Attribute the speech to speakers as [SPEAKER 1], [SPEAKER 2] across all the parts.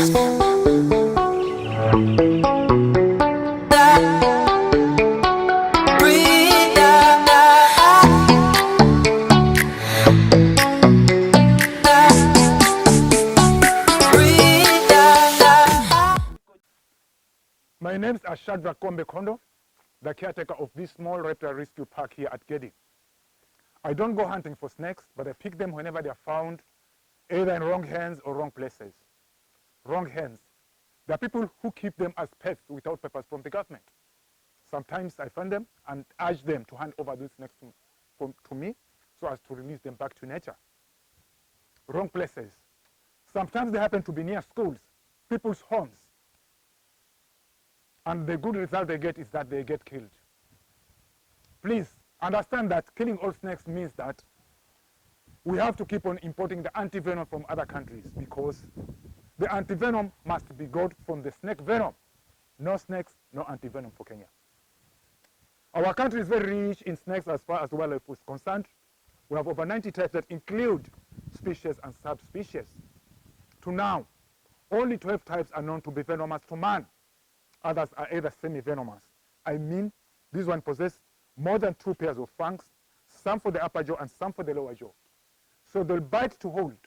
[SPEAKER 1] My names are Kombe, the caretaker of this small reptile rescue park here at Gedi. I don't go hunting for snakes, but I pick them whenever they are found, either in wrong hands or wrong places. Wrong hands. There are people who keep them as pets without papers from the government. Sometimes I find them and urge them to hand over these snakes to me so as to release them back to nature. Wrong places. Sometimes they happen to be near schools, people's homes. And the good result they get is that they get killed. Please understand that killing all snakes means that we have to keep on importing the anti-venom from other countries, because the anti-venom must be got from the snake venom. No snakes, no anti-venom for Kenya. Our country is very rich in snakes as far as wildlife is concerned. We have over 90 types that include species and subspecies. To now, only 12 types are known to be venomous to man. Others are either semi-venomous. I mean, these ones possess more than 2 pairs of fangs, some for the upper jaw and some for the lower jaw. So they'll bite to hold.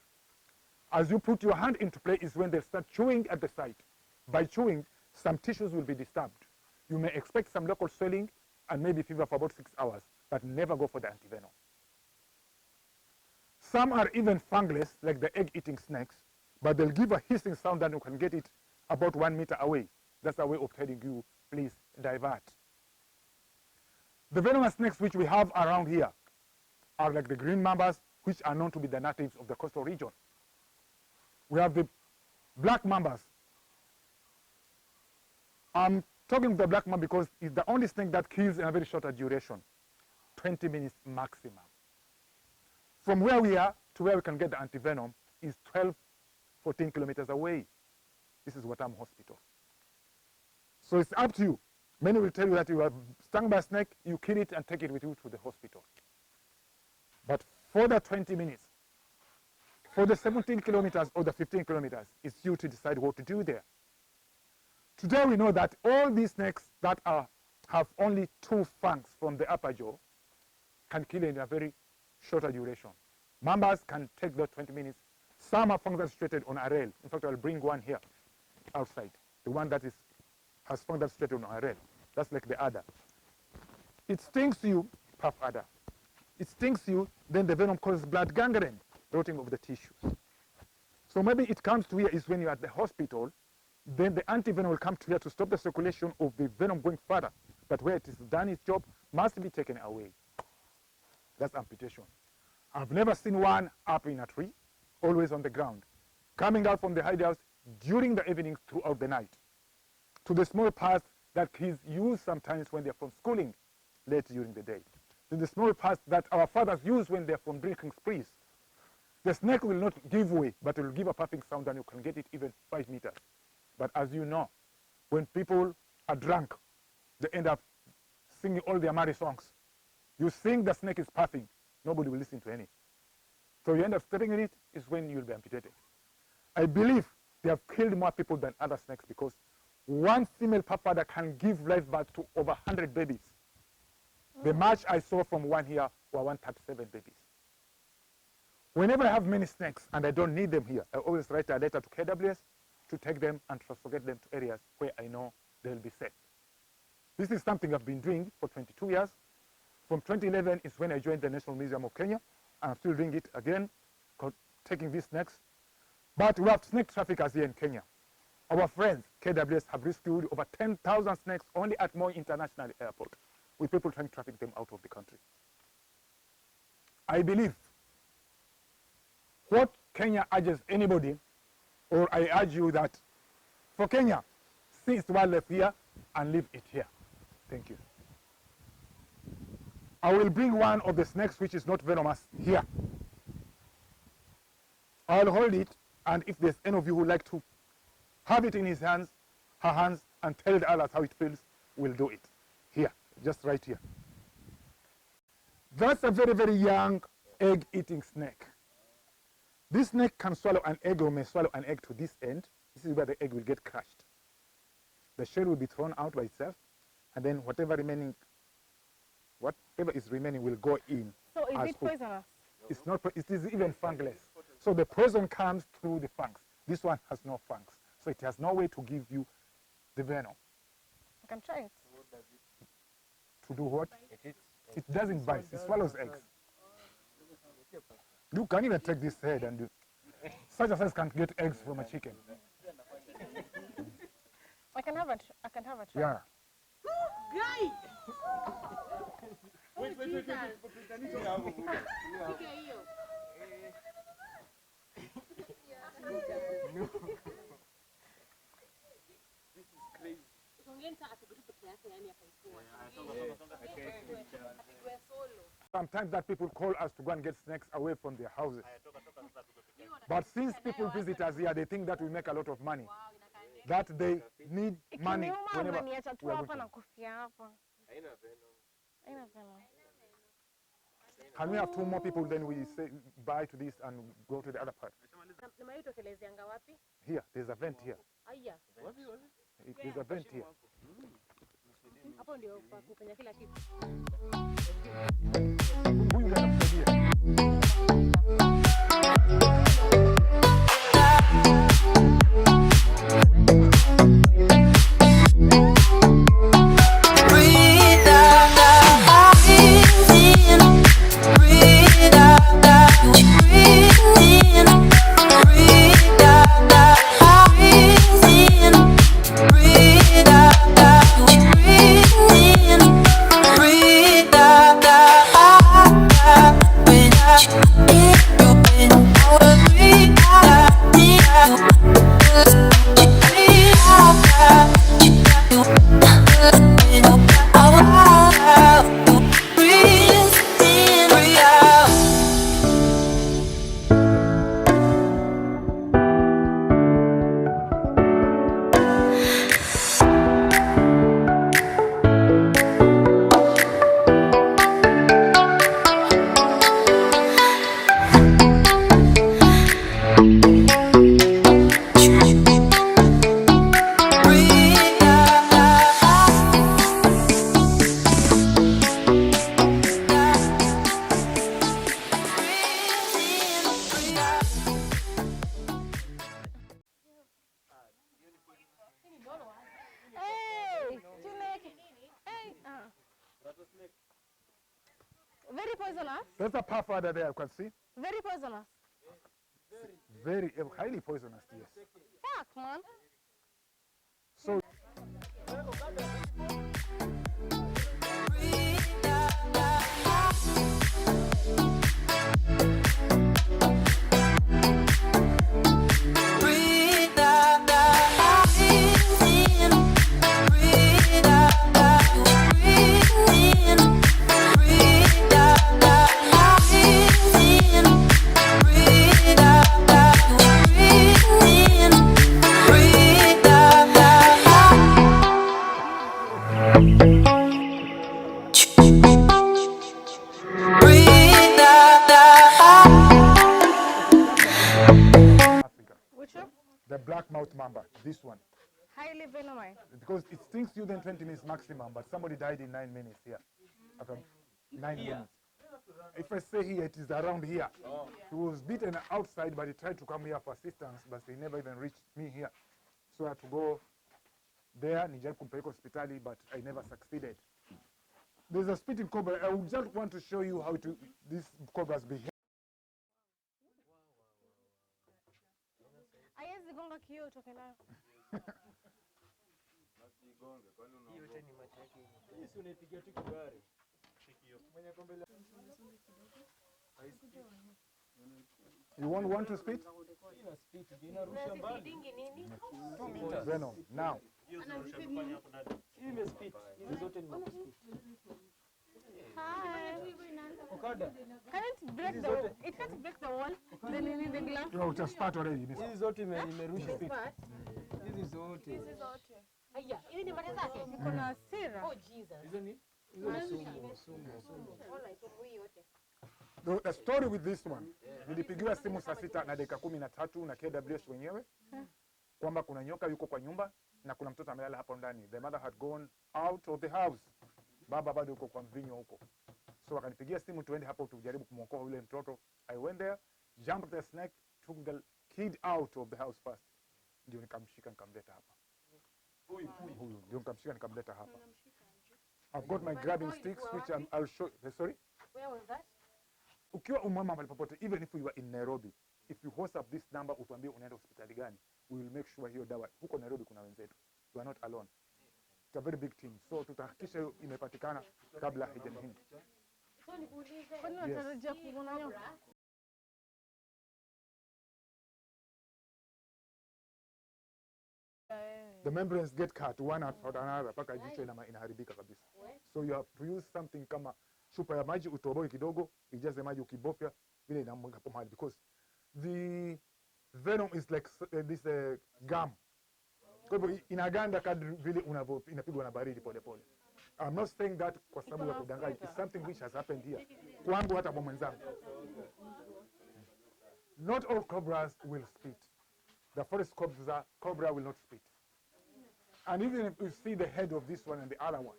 [SPEAKER 1] As you put your hand into play is when they start chewing at the site. By chewing, some tissues will be disturbed. You may expect some local swelling and maybe fever for about 6 hours, but never go for the antivenom. Some are even fangless, like the egg-eating snakes, but they'll give a hissing sound and you can get it about 1 meter away. That's a way of telling you, please divert. The venomous snakes which we have around here are like the green mambas, which are known to be the natives of the coastal region. We have the black mambas. I'm talking of the black mamba because it's the only snake that kills in a very short duration, 20 minutes maximum. From where we are to where we can get the antivenom is 12, 14 kilometers away. This is Watamu Hospital. So it's up to you. Many will tell you that you are stung by a snake, you kill it and take it with you to the hospital. But for the 20 minutes, for the 17 kilometers or the 15 kilometers, it's you to decide what to do there. Today we know that all these snakes that have only 2 fangs from the upper jaw can kill in a very shorter duration. Mambas can take the 20 minutes. Some are fangs situated on a rail. In fact, I'll bring one here outside, the one that has fangs situated on a rail. That's like the adder. It stings you, puff adder. It stings you, then the venom causes blood gangrene, rotting of the tissues. So maybe it comes to here is when you're at the hospital, then the antivenom will come to here to stop the circulation of the venom going further. But where it has done its job, must be taken away. That's amputation. I've never seen one up in a tree, always on the ground, coming out from the hideouts during the evening throughout the night, to the small parts that kids use sometimes when they're from schooling late during the day, to the small parts that our fathers use when they're from drinking sprees. The snake will not give way, but it will give a puffing sound and you can get it even 5 meters. But as you know, when people are drunk, they end up singing all their merry songs. You sing, the snake is puffing, nobody will listen to any. So you end up stepping in it, is when you'll be amputated. I believe they have killed more people than other snakes because one female papa can give live birth to over 100 babies. The match I saw from one here were 137 babies. Whenever I have many snakes and I don't need them here, I always write a letter to KWS to take them and transfer them to areas where I know they'll be safe. This is something I've been doing for 22 years. From 2011 is when I joined the National Museum of Kenya, and I'm still doing it again, taking these snakes. But we have snake traffickers here in Kenya. Our friends, KWS, have rescued over 10,000 snakes only at Moi International Airport, with people trying to traffic them out of the country. I believe what Kenya urges anybody, or I urge you that for Kenya, see its wildlife here and leave it here. Thank you. I will bring one of the snakes which is not venomous here. I'll hold it, and if there's any of you who would like to have it in his hands, her hands, and tell the others how it feels, we'll do it. Here, just right here. That's a very, very young egg-eating snake. This snake can swallow an egg or may swallow an egg to this end. This is where the egg will get crushed. The shell will be thrown out by itself, and then whatever is remaining will go in.
[SPEAKER 2] So is it poisonous?
[SPEAKER 1] It's not. It is even fungless. So the poison comes through the fangs. This one has no fangs, so it has no way to give you the venom.
[SPEAKER 2] I can try it.
[SPEAKER 1] To do what? It doesn't bite. It swallows eggs. You can even take this head and do. Such a size can't get eggs from a chicken.
[SPEAKER 2] I can have a try.
[SPEAKER 1] Yeah.
[SPEAKER 3] Guy!
[SPEAKER 1] Sometimes that people call us to go and get snakes away from their houses. But since people visit us here, they think that we make a lot of money. That they need money whenever we are going. Can we have 2 more people, then we say bye to this and go to the other part? Here, there's a vent here. There's a vent here. Who you gonna put here?
[SPEAKER 2] Very poisonous.
[SPEAKER 1] There's a puff there, you can see.
[SPEAKER 2] Very poisonous.
[SPEAKER 1] Very highly poisonous, yes.
[SPEAKER 2] Fuck, man.
[SPEAKER 1] So. The black mouth mamba, this one.
[SPEAKER 2] Highly venomous.
[SPEAKER 1] Because it stings you then 20 minutes maximum, but somebody died in 9 minutes here. After 9 minutes. If I say here, it is around here. He was beaten outside, but he tried to come here for assistance, but he never even reached me here. So I had to go there, nijaribu kumpeleka hospitali, but I never succeeded. There's a spitting cobra. I would just want to show you how these cobras behave.
[SPEAKER 2] Gonga kioo utoke nayo.
[SPEAKER 1] You want to spit? Venom. Now.
[SPEAKER 2] It can't break the wall. Then you need the glass.
[SPEAKER 1] No, it's a spot already.
[SPEAKER 4] Hizi zote imerusha. Hizi zote.
[SPEAKER 2] Aya, hizi ni mali zake. Niko na hasira.
[SPEAKER 4] Oh Jesus. Hizo ni sumu.
[SPEAKER 2] Ona isumu yote.
[SPEAKER 1] The story with this one, nilipigiwa simu saa 6:13 na KWS wenyewe kwamba kuna nyoka yuko kwa nyumba na kuna mtoto amelala hapo ndani. The mother had gone out of the house. Baba bado yuko kwa mvinyo huko. So wakanipigia simu tuende hapo tujaribu kumwokoa yule mtoto. I went there, jumped the snake, took the kid out of the house first. Ndio nikamshika nikamleta hapa. Huyu ndio nikamshika nikamleta hapa. I've got my grabbing sticks which I'll show you. Sorry?
[SPEAKER 2] Where was that?
[SPEAKER 1] Ukiwa umama mahali popote, even if you are in Nairobi, if you WhatsApp this number utuambie unaenda hospitali gani, we will make sure hiyo dawa huko Nairobi kuna wenzetu. You are not alone. It's a very big team. So tutahakikisha hiyo imepatikana kabla haijahinda.
[SPEAKER 2] So nikuulize. Kwani unatarajia kuona nyoka?
[SPEAKER 1] The membranes get cut one after another mpaka jicho inaharibika kabisa. So you have to use something kama chupa ya maji utoboe kidogo, ijaze maji ukibofya vile inamwanga hapo mahali because the venom is like this gum. Kwa hivyo inaganda kadri vile inapigwa na baridi pole pole. I'm not saying that kwa sababu ya kudanganya. It's something which has happened here. Kwangu hata kwa mwenzangu. Not all cobras will spit. The forest cobra will not spit. And even if you see the head of this one and the other one,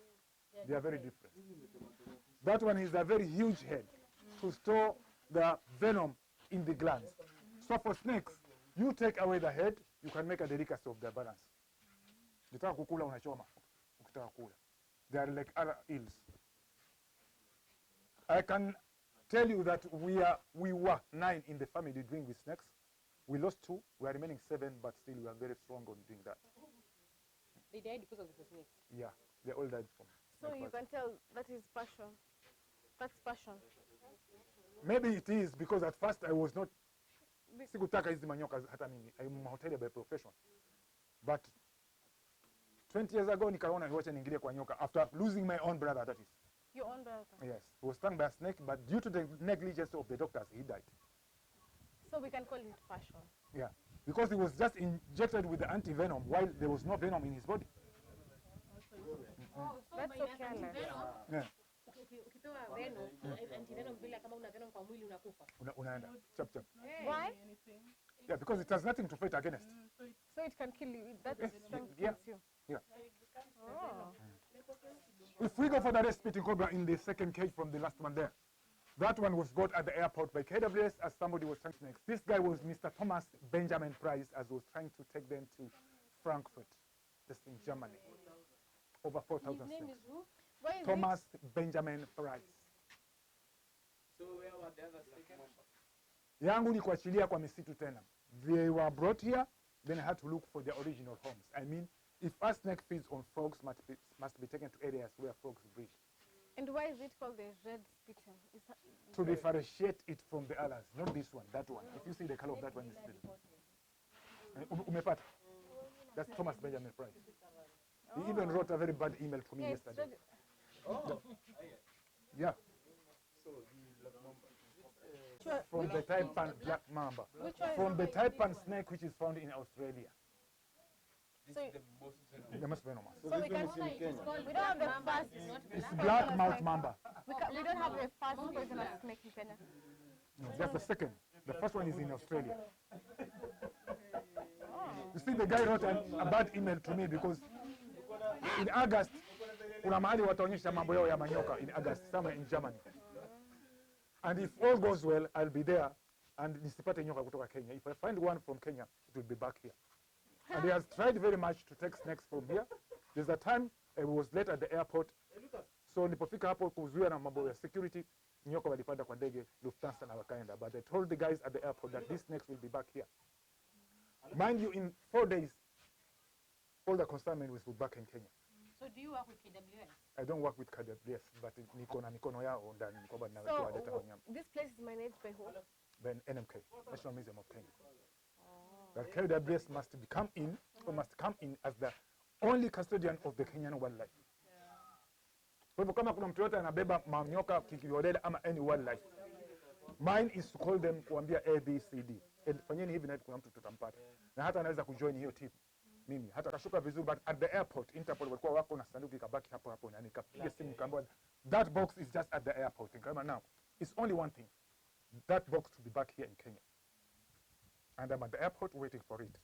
[SPEAKER 1] they are very different. That one is a very huge head to store the venom in the glands. So for snakes, you take away the head, you can make a delicacy of the balance. Ukitaka kukula unachoma, ukitaka kula. They are like other eels. I can tell you that we were 9 in the family doing with snakes. We lost 2, we are remaining 7, but still we are very strong on doing that.
[SPEAKER 2] They died because of the snakes.
[SPEAKER 1] Yeah, they all died from.
[SPEAKER 2] So you can tell that is passion. That's passion.
[SPEAKER 1] Maybe it is because at first I was not. Sikutaka hizi manyoka hata mimi. I'm a hotelier by profession. But 20 years ago nikaona niwache niingilie kwa nyoka after losing my own brother, that is.
[SPEAKER 2] Your own brother?
[SPEAKER 1] Yes, he was stung by a snake, but due to the negligence of the doctors, he died.
[SPEAKER 2] So we can call it passion.
[SPEAKER 1] Yeah, because he was just injected with the anti-venom while there was no venom in his body.
[SPEAKER 2] That's so careless.
[SPEAKER 1] Yeah.
[SPEAKER 2] Ukipewa venom, anti-venom bila kama una venom kwa mwili unakufa.
[SPEAKER 1] Unaenda. Chap chap.
[SPEAKER 2] Why?
[SPEAKER 1] Yeah, because it has nothing to fight against.
[SPEAKER 2] So it can kill you. That strength
[SPEAKER 1] Yeah.
[SPEAKER 2] kills you.
[SPEAKER 1] Yeah.
[SPEAKER 2] Oh.
[SPEAKER 1] If we go for the rest spitting cobra in the second cage from the last one there, that one was got at the airport by KWS as somebody was trying to next. This guy was Mr. Thomas Benjamin Price as was trying to take them to Frankfurt, just in Germany. Over 4,000
[SPEAKER 2] His name
[SPEAKER 1] snakes.
[SPEAKER 2] is who? Why is
[SPEAKER 1] Thomas Benjamin Price.
[SPEAKER 4] So where were the other snakes?
[SPEAKER 1] Yangu ni kuachilia kwa misitu tena. They were brought here, then I had to look for their original homes. I mean, if a snake feeds on frogs, must be taken to areas where frogs breed.
[SPEAKER 2] And why is it called the red spitting? Is that,
[SPEAKER 1] To differentiate it from the others, not this one, that one. If you see the color of that one, is umepata? That's Thomas Benjamin Price. He even wrote a very bad email to me
[SPEAKER 2] yeah, it's
[SPEAKER 1] yesterday.
[SPEAKER 2] red.
[SPEAKER 4] Oh,
[SPEAKER 1] Yeah,
[SPEAKER 4] so the black mamba.
[SPEAKER 2] Which one-
[SPEAKER 1] from the taipan black mamba.
[SPEAKER 2] Which one is
[SPEAKER 1] From the
[SPEAKER 2] the-
[SPEAKER 1] taipan snake which is found in Australia.
[SPEAKER 4] This
[SPEAKER 2] So
[SPEAKER 4] is the most venomous.
[SPEAKER 1] The most venomous.
[SPEAKER 2] So we can we don't have the first.
[SPEAKER 1] It's black mouth mamba.
[SPEAKER 2] We don't have the first poisonous snake in Kenya.
[SPEAKER 1] No, that's the second. The first one is in Australia. You see, the guy wrote a bad email to me because in August, kuna mahali wataonyesha mambo yao ya manyoka in August, somewhere in Germany. And if all goes well, I'll be there and nisipate nyoka kutoka Kenya. If I find one from Kenya, it will be back here. And he has tried very much to take snakes from here. There's a time I was late at the airport. So nilipofika hapo kuzuia na mambo ya security, nyoka walipanda kwa ndege Lufthansa na wakaenda. But I told the guys at the airport that these snakes will be back here. Mind you, in 4 days, all the consignment will be back in Kenya.
[SPEAKER 2] So do you work with KWS?
[SPEAKER 1] I don't work with KWS, but niko na mikono yao ndani kwamba
[SPEAKER 2] So
[SPEAKER 1] ninawaleta wanyama.
[SPEAKER 2] this place is managed by who?
[SPEAKER 1] By NMK, National Museum of Kenya. That KWS must come in as the only custodian of the Kenyan wildlife. Kwa hivyo kama kuna mtu yote anabeba manyoka kikiholela ama any wildlife, mine is to call them kuambia ABCD. Fanyeni hivi na hivi, kuna mtu tutampata. Na hata anaweza kujoin hiyo team. Mimi hata kashuka vizuri, but at the airport Interpol walikuwa wako na sanduku ikabaki hapo na nikapiga simu nikaambiwa that box is just at the airport. Nikamwambia now it's only one thing. that box to be back here in Kenya. And I'm at the airport waiting for it.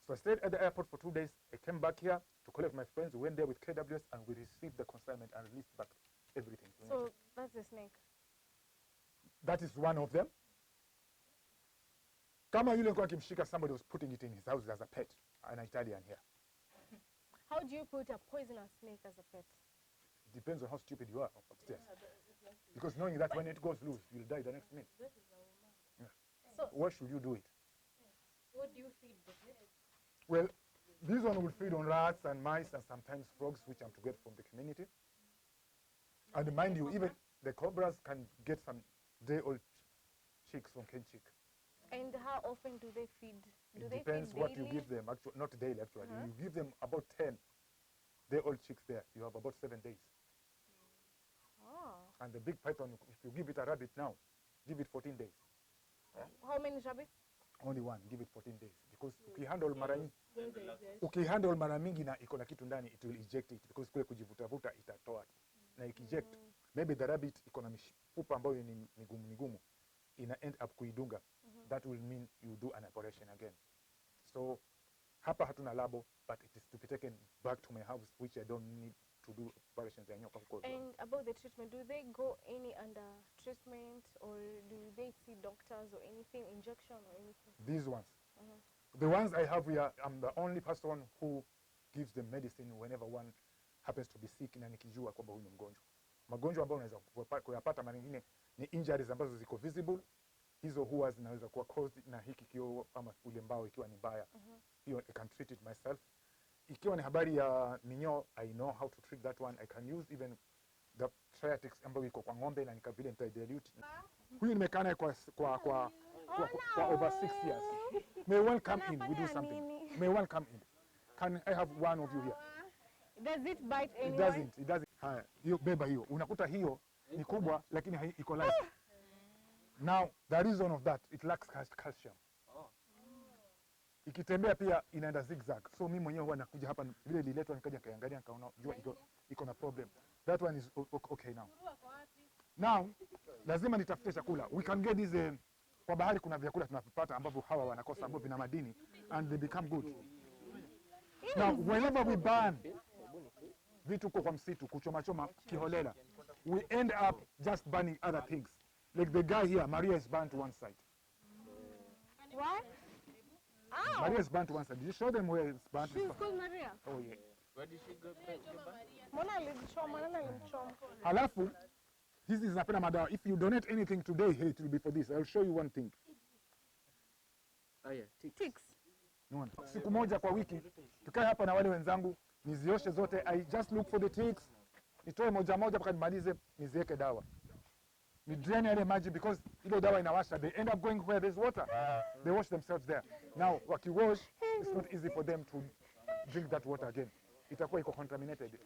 [SPEAKER 1] So I stayed at the airport for 2 days. I came back here to collect my friends. We went there with KWS and we received the consignment and released back everything.
[SPEAKER 5] So that's the snake.
[SPEAKER 1] That is one of them. Kama yule kwa kimshika, somebody was putting it in his house as a pet, an Italian here.
[SPEAKER 5] How do you put a poisonous snake as a pet?
[SPEAKER 1] It depends on how stupid you are upstairs. Because knowing that when it goes loose, you'll die the next minute. Yeah.
[SPEAKER 5] So
[SPEAKER 1] What should you do it?
[SPEAKER 2] What do you feed the snake?
[SPEAKER 1] Well, this one will feed on rats and mice and sometimes frogs, which I'm to get from the community. And mind you, even the cobras can get some day-old chicks from Ken chick.
[SPEAKER 5] and how often do they feed? Do
[SPEAKER 1] It
[SPEAKER 5] they
[SPEAKER 1] depends
[SPEAKER 5] feed
[SPEAKER 1] what you
[SPEAKER 5] daily?
[SPEAKER 1] give them. Actually, not daily, actually.
[SPEAKER 5] Uh-huh.
[SPEAKER 1] You give them about 10 day-old chicks there. You have about 7 days.
[SPEAKER 5] Oh.
[SPEAKER 1] And the big python, if you give it a rabbit now, give it 14 days.
[SPEAKER 5] How many rabbits?
[SPEAKER 1] Only one, give it 14 days. Because ukihandle mara nyingi, ukihandle mara mingi na iko na kitu ndani, it will eject it. Because kule kujivutavuta itatoa. Na ikiject, maybe the rabbit iko na mifupa ambayo ni migumu, ina end up kuidunga. That will mean you do an operation again. So, hapa hatuna labo, but it is to be taken back to my house, which I don't need to do operations ya nyoka huko.
[SPEAKER 5] And about the treatment, do they go any under treatment or do they see doctors or anything, injection or anything?
[SPEAKER 1] These ones.
[SPEAKER 5] Uh-huh.
[SPEAKER 1] The ones I have here, I'm the only person who gives them medicine whenever one happens to be sick na nikijua kwamba huyu ni mgonjwa. Magonjwa ambayo unaweza kuyapata mara nyingine ni injuries ambazo ziko visible. Hizo huwa zinaweza kuwa caused na hiki kioo ama ule mbao ikiwa ni mbaya. Hiyo I can treat it myself. Ikiwa ni habari ya minyoo, I know how to treat that one. I can use even the triatics ambayo iko kwa ng'ombe na nikavile nitaidilute. Huyu nimekaa naye kwa over 6 years. May one come in, we do something. May one come in. Can I have one of you here?
[SPEAKER 5] Does it bite
[SPEAKER 1] It
[SPEAKER 5] anyone?
[SPEAKER 1] doesn't. Haya, hiyo beba hiyo. Unakuta hiyo ni kubwa lakini iko live. Now, the reason of that, it lacks calcium. Ikitembea pia inaenda zigzag. So mimi mwenyewe huwa nakuja hapa vile liletwa nikaja kaangalia nikaona jua iko na problem. That one is okay now. Now, lazima nitafute chakula. We can get this kwa bahari kuna vyakula tunavipata ambavyo hawa wanakosa ambavyo vina madini and they become good. Now, whenever we burn vitu kwa msitu kuchoma kiholela, we end up just burning other things. Like the guy here, Maria is burnt to one side.
[SPEAKER 5] What? Ow!
[SPEAKER 1] Maria is burnt to one side. Did you show them where it's burnt?
[SPEAKER 5] She's called Maria.
[SPEAKER 1] Oh yeah.
[SPEAKER 4] Where did she go?
[SPEAKER 5] Mbona alimchoma? Nani alimchoma?
[SPEAKER 1] Halafu, hizi zinapenda madawa. If you donate anything today, hey, it will be for this. I'll show you one thing.
[SPEAKER 4] Oh yeah, ticks.
[SPEAKER 5] Ticks.
[SPEAKER 1] Unaona? Siku moja kwa wiki, tukae hapa na wale wenzangu, nizioshe zote. I just look for the ticks. Nitoe moja mpaka nimalize, niziweke dawa. Ni drain yale maji because ile dawa inawasha. They end up going where there's water. They wash themselves there. Now, wakiwash, it's not easy for them to drink that water again. Itakuwa iko contaminated.